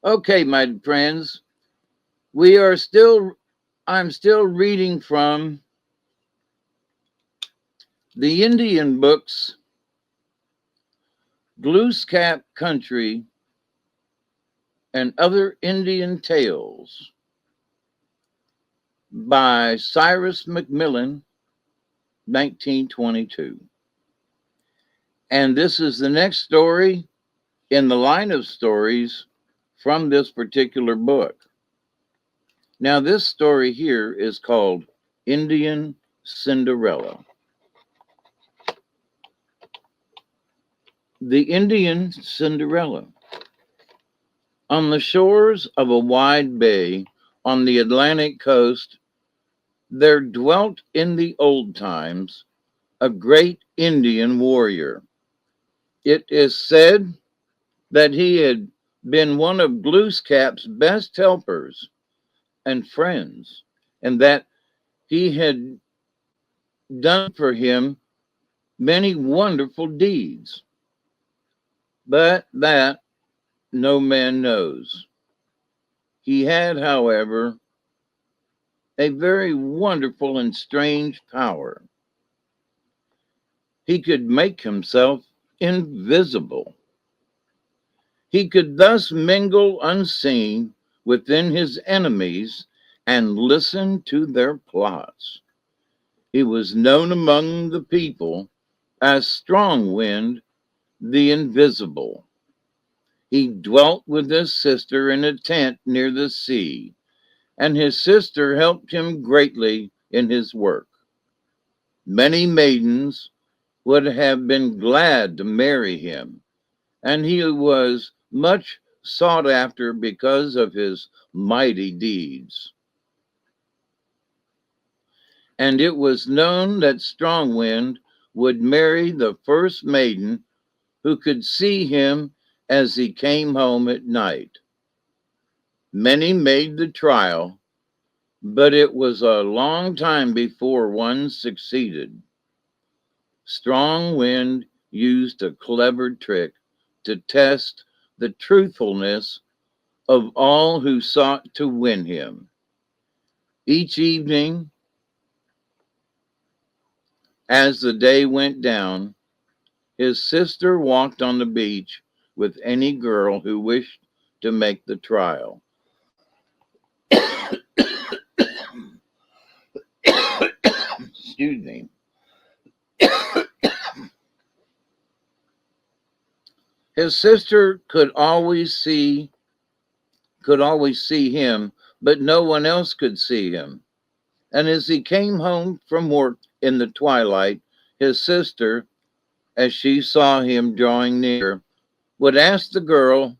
Okay, my friends, we are still, I'm still reading from the Indian books, Glooskap Country and Other Indian Tales by Cyrus Macmillan, 1922. And this is the next story in the line of stories from this particular book. Now, this story here is called Indian Cinderella. The Indian Cinderella. On the shores of a wide bay on the Atlantic coast, there dwelt in the old times a great Indian warrior. It is said that he had been one of Glooskap's best helpers and friends, and that he had done for him many wonderful deeds, but that no man knows. He had, however, a very wonderful and strange power. He could make himself invisible. He could thus mingle unseen within his enemies and listen to their plots. He was known among the people as Strong Wind the Invisible. He dwelt with his sister in a tent near the sea, and his sister helped him greatly in his work. Many maidens would have been glad to marry him, and he was much sought after because of his mighty deeds. And it was known that Strongwind would marry the first maiden who could see him as he came home at night. Many made the trial, but it was a long time before one succeeded. Strong Wind used a clever trick to test the truthfulness of all who sought to win him. Each evening, as the day went down, his sister walked on the beach with any girl who wished to make the trial. Excuse me. His sister could always see him, but no one else could see him. And as he came home from work in the twilight, his sister, as she saw him drawing near, would ask the girl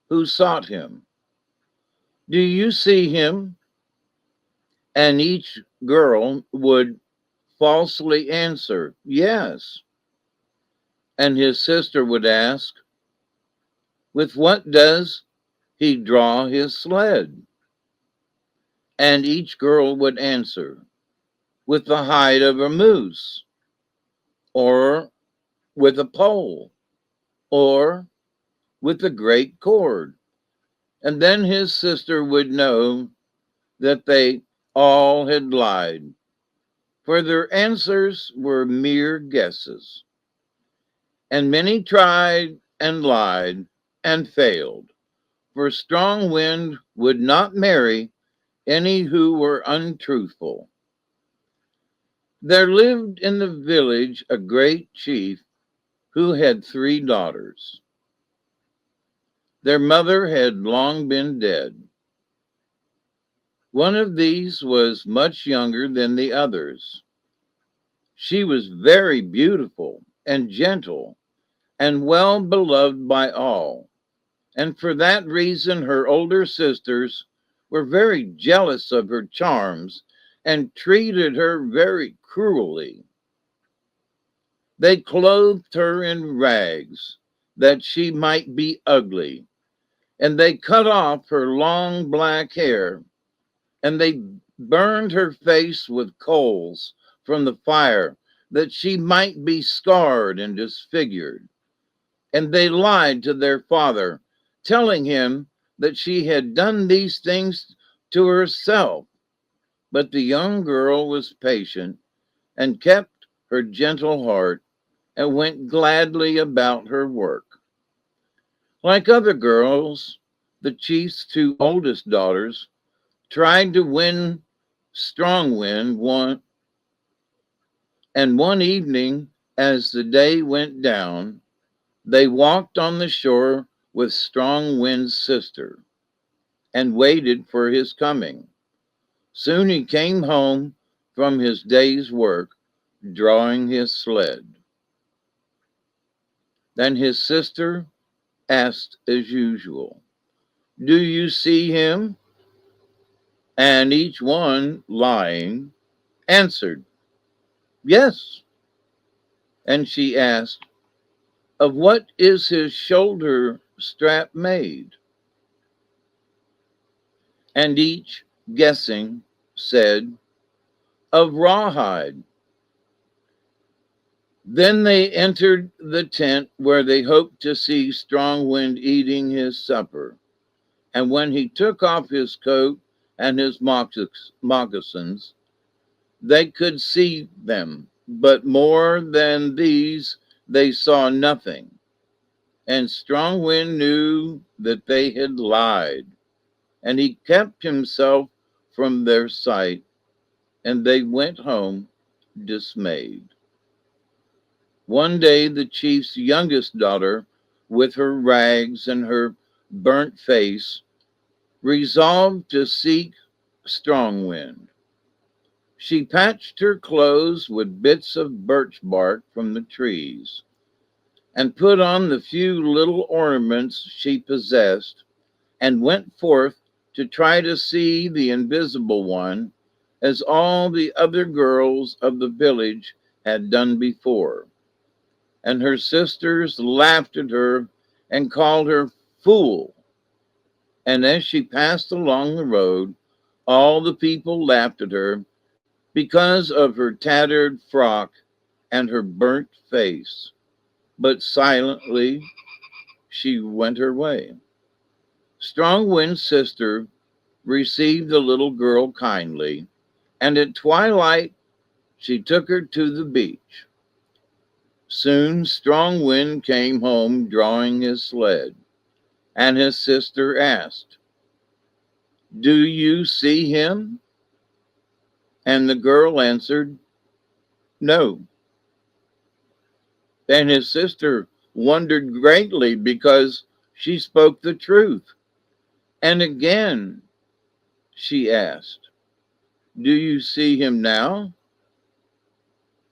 who sought him, "Do you see him?" And each girl would falsely answer, "Yes." And his sister would ask, "With what does he draw his sled?" And each girl would answer, "With the hide of a moose," or "with a pole," or "with a great cord." And then his sister would know that they all had lied, for their answers were mere guesses. And many tried and lied and failed, for Strong Wind would not marry any who were untruthful. There lived in the village a great chief who had 3 daughters. Their mother had long been dead. One of these was much younger than the others. She was very beautiful and gentle and well beloved by all, and for that reason her older sisters were very jealous of her charms and treated her very cruelly. They clothed her in rags that she might be ugly, and they cut off her long black hair, and they burned her face with coals from the fire that she might be scarred and disfigured. And they lied to their father, telling him that she had done these things to herself. But the young girl was patient and kept her gentle heart and went gladly about her work. Like other girls, the chief's two oldest daughters tried to win Strong Wind and one evening, as the day went down, they walked on the shore with Strong Wind's sister and waited for his coming. Soon he came home from his day's work, drawing his sled. Then his sister asked as usual, "Do you see him?" And each one, lying, answered, "Yes." And she asked, "Of what is his shoulder strap made?" And each, guessing, said, "Of rawhide." Then they entered the tent where they hoped to see Strong Wind eating his supper. And when he took off his coat and his moccasins, they could see them, but more than these they saw nothing. And Strong Wind knew that they had lied, and he kept himself from their sight, and they went home dismayed. One day the chief's youngest daughter, with her rags and her burnt face, resolved to seek Strong Wind. She patched her clothes with bits of birch bark from the trees, and put on the few little ornaments she possessed, and went forth to try to see the invisible one, as all the other girls of the village had done before. And her sisters laughed at her and called her fool. And as she passed along the road, all the people laughed at her because of her tattered frock and her burnt face. But silently she went her way. Strong Wind's sister received the little girl kindly, and at twilight she took her to the beach. Soon Strong Wind came home drawing his sled, and his sister asked, "Do you see him?" And the girl answered, "No." And his sister wondered greatly because she spoke the truth. And again she asked, "Do you see him now?"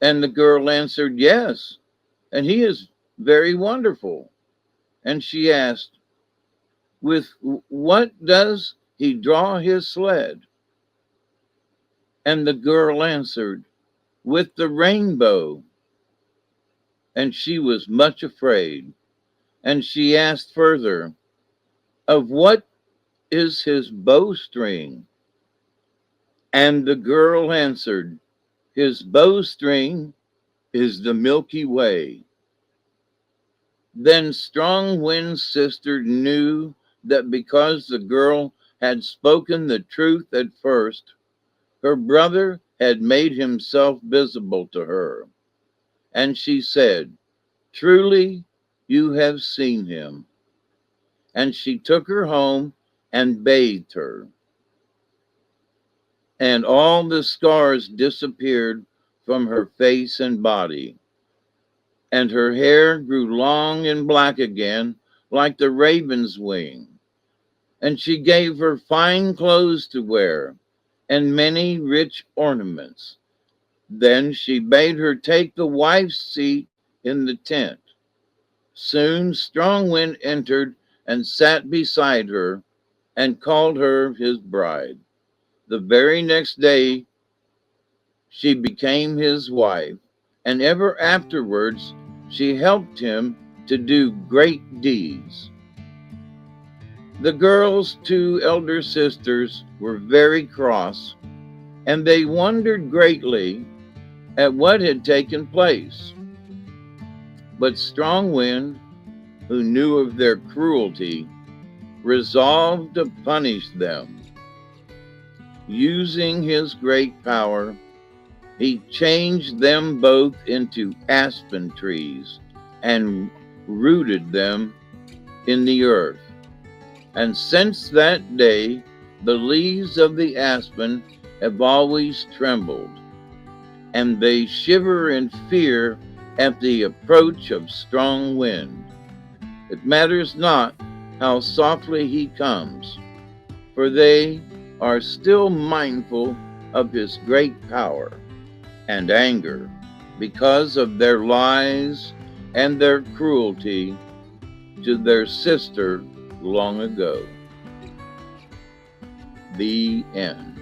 And the girl answered, "Yes, and he is very wonderful." And she asked, "With what does he draw his sled?" And the girl answered, "With the rainbow." And she was much afraid. And she asked further, "Of what is his bowstring?" And the girl answered, "His bowstring is the Milky Way." Then Strong Wind's sister knew that because the girl had spoken the truth at first, her brother had made himself visible to her. And she said, "Truly, you have seen him." And she took her home and bathed her. And all the scars disappeared from her face and body, and her hair grew long and black again, like the raven's wing. And she gave her fine clothes to wear, and many rich ornaments. Then she bade her take the wife's seat in the tent. Soon Strong Wind entered and sat beside her, and called her his bride. The very next day she became his wife, and ever afterwards she helped him to do great deeds. The girl's two elder sisters were very cross, and they wondered greatly at what had taken place. But Strong Wind, who knew of their cruelty, resolved to punish them. Using his great power, he changed them both into aspen trees and rooted them in the earth. And since that day, the leaves of the aspen have always trembled, and they shiver in fear at the approach of strong wind. It matters not how softly he comes, for they are still mindful of his great power and anger because of their lies and their cruelty to their sister long ago. The end.